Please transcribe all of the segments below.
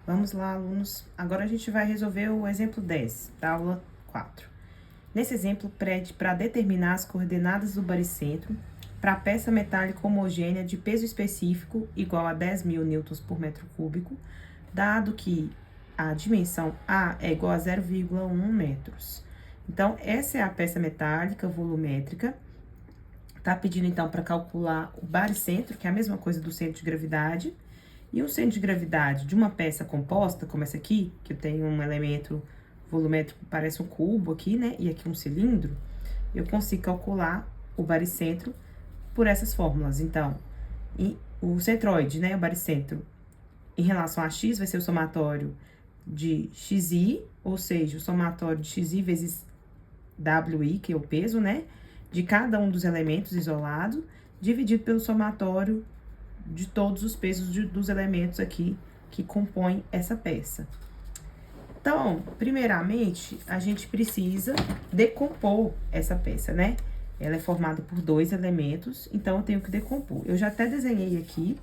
Vamos lá, alunos. Agora a gente vai resolver o exemplo 10 da aula 4. Nesse exemplo, pede para determinar as coordenadas do baricentro para a peça metálica homogênea de peso específico igual a 10.000 newtons por metro cúbico, dado que a dimensão A é igual a 0,1 metros. Então, essa é a peça metálica volumétrica. Tá pedindo, então, para calcular o baricentro, que é a mesma coisa do centro de gravidade. E o centro de gravidade de uma peça composta, como essa aqui, que eu tenho um elemento volumétrico que parece um cubo aqui, né? E aqui um cilindro, eu consigo calcular o baricentro por essas fórmulas. Então, o centroide, né? O baricentro, em relação a x, vai ser o somatório de xi, ou seja, o somatório de xi vezes wi, que é o peso, né? De cada um dos elementos isolados, dividido pelo somatório de todos os pesos dos elementos aqui que compõem essa peça. Então, primeiramente, a gente precisa decompor essa peça, né? Ela é formada por 2 elementos, então eu tenho que decompor. Eu já até desenhei aqui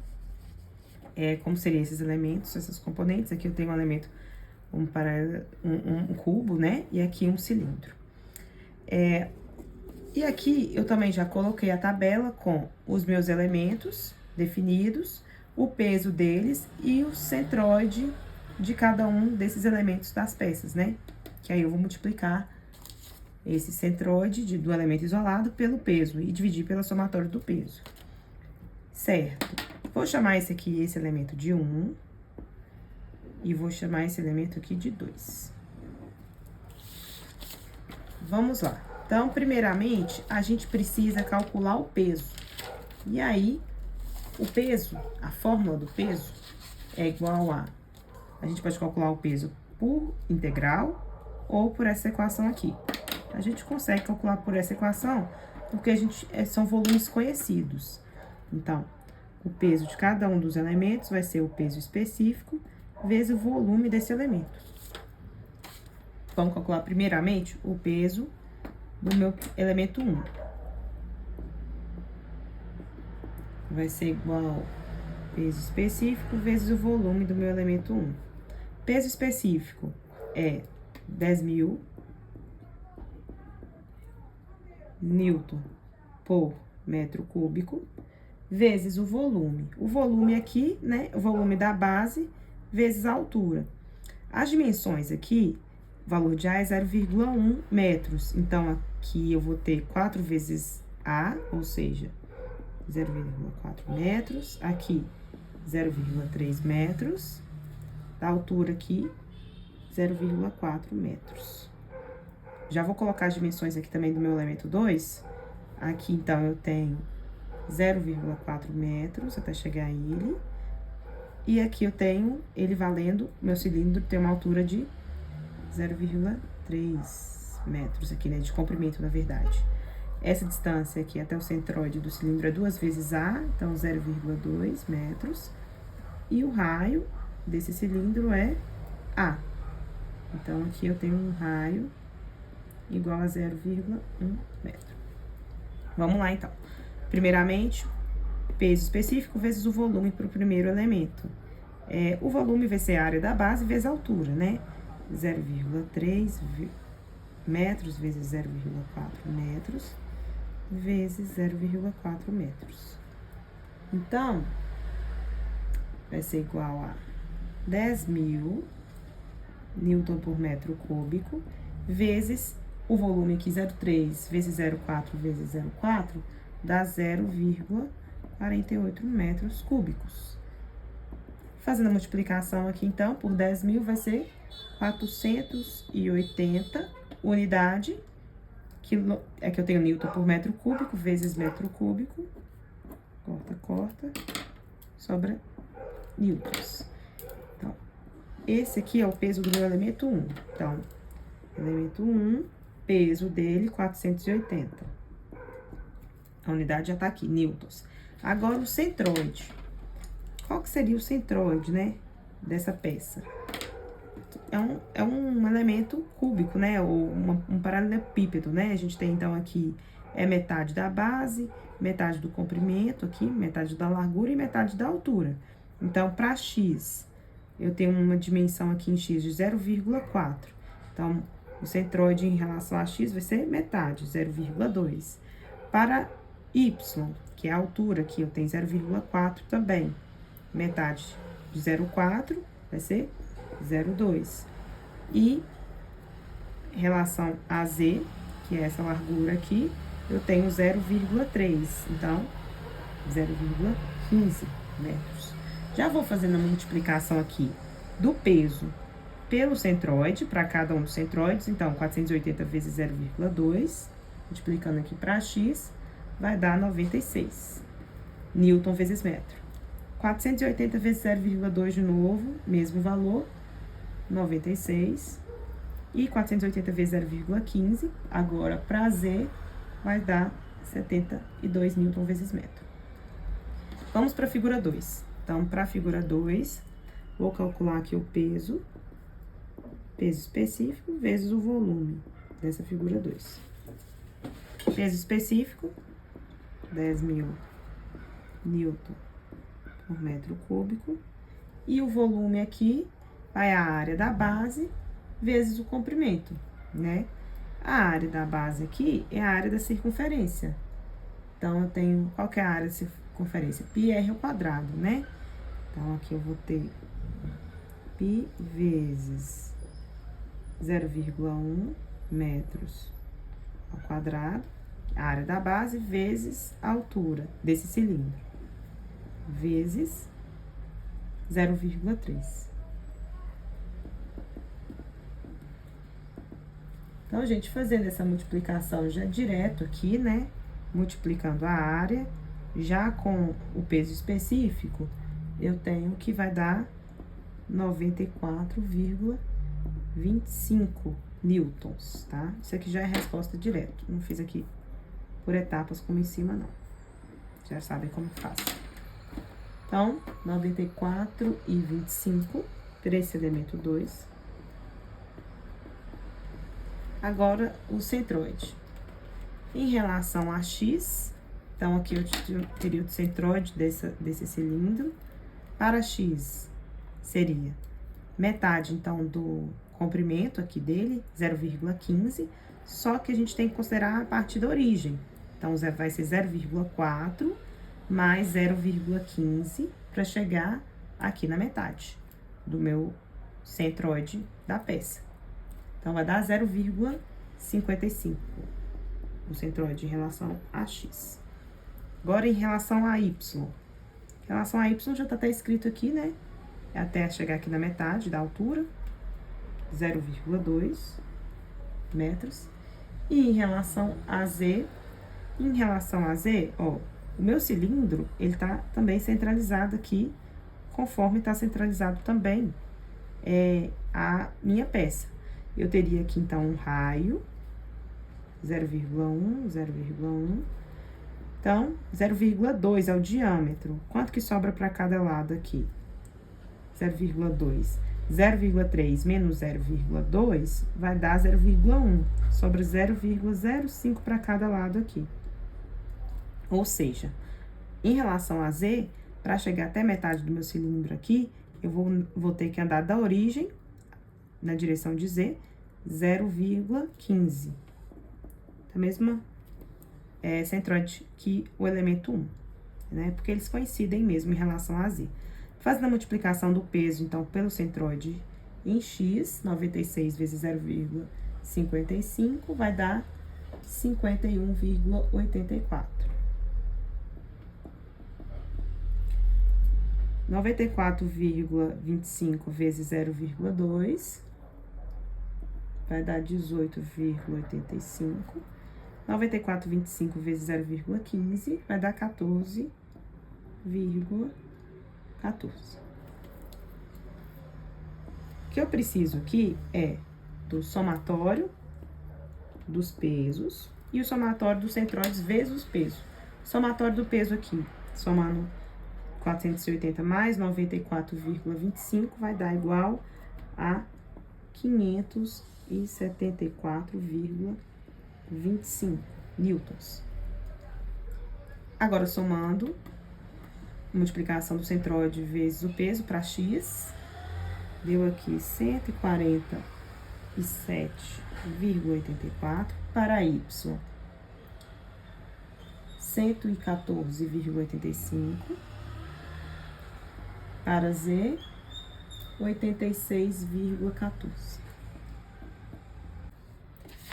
como seriam esses elementos, essas componentes. Aqui eu tenho um elemento, um cubo, né? E aqui um cilindro. E aqui eu também já coloquei a tabela com os meus elementos definidos, o peso deles e o centroide de cada um desses elementos das peças, né? Que aí eu vou multiplicar esse centroide do elemento isolado pelo peso e dividir pela somatória do peso. Certo. Vou chamar esse elemento de 1 e vou chamar esse elemento aqui de 2. Vamos lá. Então, primeiramente, a gente precisa calcular o peso. E aí, o peso, a fórmula do peso é igual a gente pode calcular o peso por integral ou por essa equação aqui. A gente consegue calcular por essa equação porque são volumes conhecidos. Então, o peso de cada um dos elementos vai ser o peso específico vezes o volume desse elemento. Vamos calcular primeiramente o peso do meu elemento 1. Vai ser igual ao peso específico vezes o volume do meu elemento 1. Peso específico é 10.000 newton por metro cúbico, vezes o volume. O volume aqui, né, o volume da base, vezes a altura. As dimensões aqui, o valor de A é 0,1 metros. Então, aqui eu vou ter 4 vezes A, ou seja, 0,4 metros. Aqui, 0,3 metros. Da altura aqui, 0,4 metros. Já vou colocar as dimensões aqui também do meu elemento 2. Aqui, então, eu tenho 0,4 metros até chegar a ele. E aqui eu tenho ele valendo, meu cilindro tem uma altura de 0,3 metros aqui, né? De comprimento, na verdade. Essa distância aqui até o centroide do cilindro é 2 vezes A, então 0,2 metros. E o raio desse cilindro é A. Então, aqui eu tenho um raio igual a 0,1 metro. Vamos lá, então. Primeiramente, peso específico vezes o volume para o primeiro elemento. O volume vai ser a área da base vezes a altura, né? 0,3 metros vezes 0,4 metros vezes 0,4 metros. Então, vai ser igual a 10.000 newton por metro cúbico vezes o volume aqui, 0,3 vezes 0,4 vezes 0,4, dá 0,48 metros cúbicos. Fazendo a multiplicação aqui, então, por 10.000 vai ser 480 unidade, é que eu tenho newton por metro cúbico, vezes metro cúbico, corta, sobra newtons. Então, esse aqui é o peso do meu elemento 1. Então, elemento 1, peso dele, 480. A unidade já tá aqui, newtons. Agora, o centroide. Qual que seria o centroide, né, dessa peça? É um elemento cúbico, né, ou um paralelepípedo, né? A gente tem, então, aqui, metade da base, metade do comprimento aqui, metade da largura e metade da altura. Então, para x, eu tenho uma dimensão aqui em x de 0,4. Então, o centroide em relação a x vai ser metade, 0,2. Para y, que é a altura aqui, eu tenho 0,4 também. Metade de 0,4 vai ser 0,2. E em relação a z, que é essa largura aqui, eu tenho 0,3. Então, 0,15 metros. Já vou fazendo a multiplicação aqui do peso pelo centroide, para cada um dos centroides. Então, 480 vezes 0,2, multiplicando aqui para x, vai dar 96 newton vezes metro. 480 vezes 0,2 de novo, mesmo valor, 96. E 480 vezes 0,15, agora para z, vai dar 72 newton vezes metro. Vamos para a figura 2. Então, para a figura 2, vou calcular aqui o peso específico vezes o volume dessa figura 2. Peso específico, 10.000 newton por metro cúbico. E o volume aqui vai a área da base vezes o comprimento, né? A área da base aqui é a área da circunferência. Então, eu tenho, qual que é a área da circunferência? πr ao quadrado, né? Então, aqui eu vou ter π vezes 0,1 metros ao quadrado, a área da base, vezes a altura desse cilindro, vezes 0,3. Então, gente, fazendo essa multiplicação já direto aqui, né? Multiplicando a área, já com o peso específico, eu tenho que vai dar 94,25 newtons, tá? Isso aqui já é resposta direto. Não fiz aqui por etapas como em cima, não. Já sabem como faz. Então, 94,25 para esse elemento 2. Agora, o centroide. Em relação a x, então, aqui eu teria o centroide desse cilindro. Para x, seria metade, então, do comprimento aqui dele, 0,15, só que a gente tem que considerar a partir da origem. Então, vai ser 0,4 mais 0,15 para chegar aqui na metade do meu centroide da peça. Então, vai dar 0,55 o centroide em relação a x. Agora, em relação a y. Em relação a y, já tá até escrito aqui, né? Até chegar aqui na metade da altura, 0,2 metros. E em relação a z, ó, o meu cilindro, ele tá também centralizado aqui, conforme tá centralizado também a minha peça. Eu teria aqui, então, um raio, 0,1, 0,1. Então, 0,2 é o diâmetro. Quanto que sobra para cada lado aqui? 0,2. 0,3 menos 0,2 vai dar 0,1. Sobra 0,05 para cada lado aqui. Ou seja, em relação a z, para chegar até metade do meu cilindro aqui, eu vou ter que andar da origem, na direção de z, 0,15. A mesma centroide que o elemento 1, né? Porque eles coincidem mesmo em relação a z. Fazendo a multiplicação do peso, então, pelo centroide em x, 96 vezes 0,55, vai dar 51,84. 94,25 vezes 0,2 vai dar 18,85. 94,25 vezes 0,15 vai dar 14,14. O que eu preciso aqui é do somatório dos pesos e o somatório dos centroides vezes os pesos. O somatório do peso aqui, somando 480 mais 94,25 vai dar igual a 574,25 newtons. Agora, somando, multiplicação do centroide vezes o peso para x, Deu aqui 147,84 para Y, 114,85 para Z, 86,14.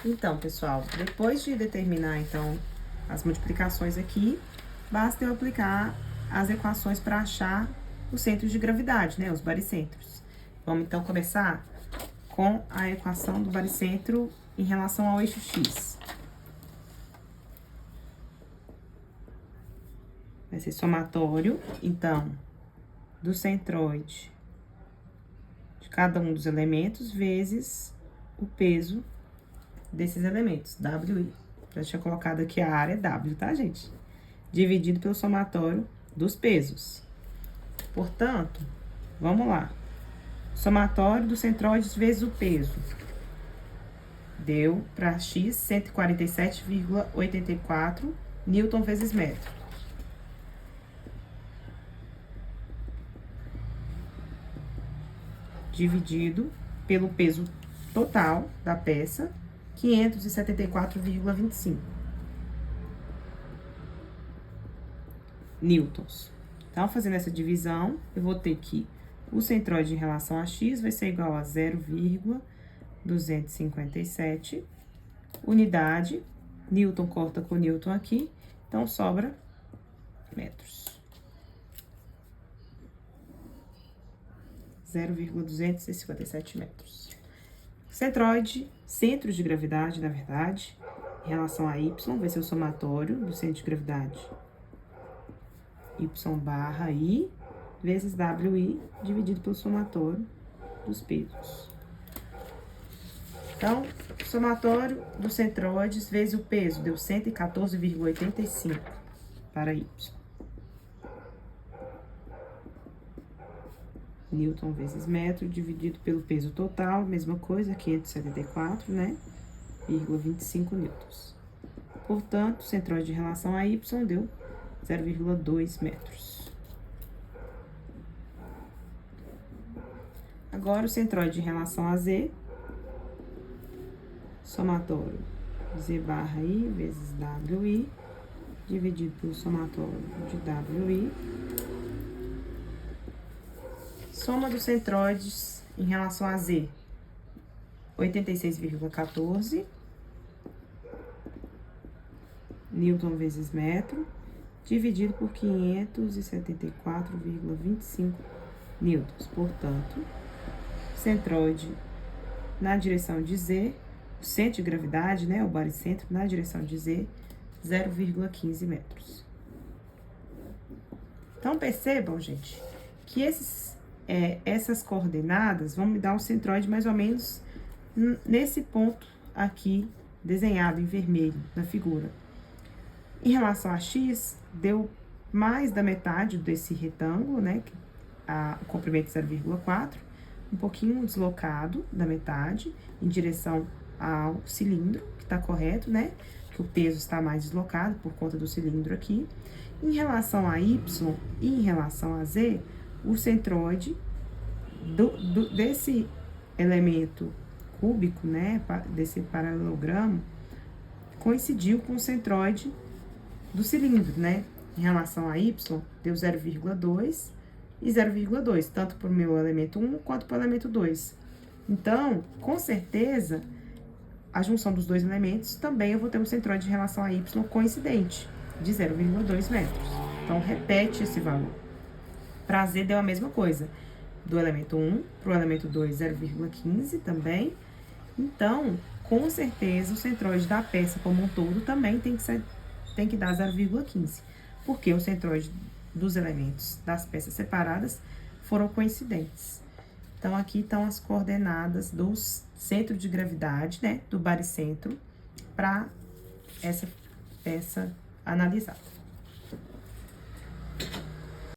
Então, pessoal, depois de determinar, então, as multiplicações aqui, basta eu aplicar as equações para achar os centros de gravidade, né, os baricentros. Vamos, então, começar com a equação do baricentro em relação ao eixo X. Vai ser somatório, então, do centroide de cada um dos elementos vezes o peso desses elementos, WI. Já tinha colocado aqui a área W, tá, gente? Dividido pelo somatório dos pesos. Portanto, vamos lá. Somatório dos centroides vezes o peso. Deu para X 147,84 Newton vezes metro. Dividido pelo peso total da peça, 574,25 newtons. Então, fazendo essa divisão, eu vou ter que o centroide em relação a X vai ser igual a 0,257 unidade. Newton corta com Newton aqui, então sobra metros. 0,257 metros. Centroide, centro de gravidade, na verdade, em relação a Y, vai ser o somatório do centro de gravidade. Y barra I vezes WI dividido pelo somatório dos pesos. Então, somatório dos centroides vezes o peso deu 114,85 para Y. Newton vezes metro dividido pelo peso total, mesma coisa, 574, né? 0,25 newtons. Portanto, o centroide em relação a Y deu 0,2 metros. Agora, o centroide em relação a Z, somatório Z barra I vezes WI, dividido pelo somatório de WI. Soma dos centroides em relação a Z, 86,14 Newton vezes metro, dividido por 574,25 newtons. Portanto, centroide na direção de Z, o centro de gravidade, né, o baricentro na direção de Z, 0,15 metros. Então, percebam, gente, que essas coordenadas vão me dar um centroide mais ou menos nesse ponto aqui, desenhado em vermelho na figura. Em relação a X, deu mais da metade desse retângulo, né? O comprimento 0,4, um pouquinho deslocado da metade, em direção ao cilindro, que tá correto, né? Que o peso está mais deslocado por conta do cilindro aqui. Em relação a Y e em relação a Z, o centroide desse elemento cúbico, né, desse paralelogramo, coincidiu com o centroide do cilindro, né? Em relação a Y, deu 0,2 e 0,2, tanto para o meu elemento 1 quanto para o elemento 2. Então, com certeza, a junção dos dois elementos, também eu vou ter um centroide em relação a Y coincidente, de 0,2 metros. Então, repete esse valor. Para Z deu a mesma coisa, do elemento 1 para o elemento 2, 0,15 também. Então, com certeza, o centroide da peça como um todo também tem que dar 0,15, porque o centroide dos elementos das peças separadas foram coincidentes. Então, aqui estão as coordenadas do centro de gravidade, né, do baricentro, para essa peça analisada.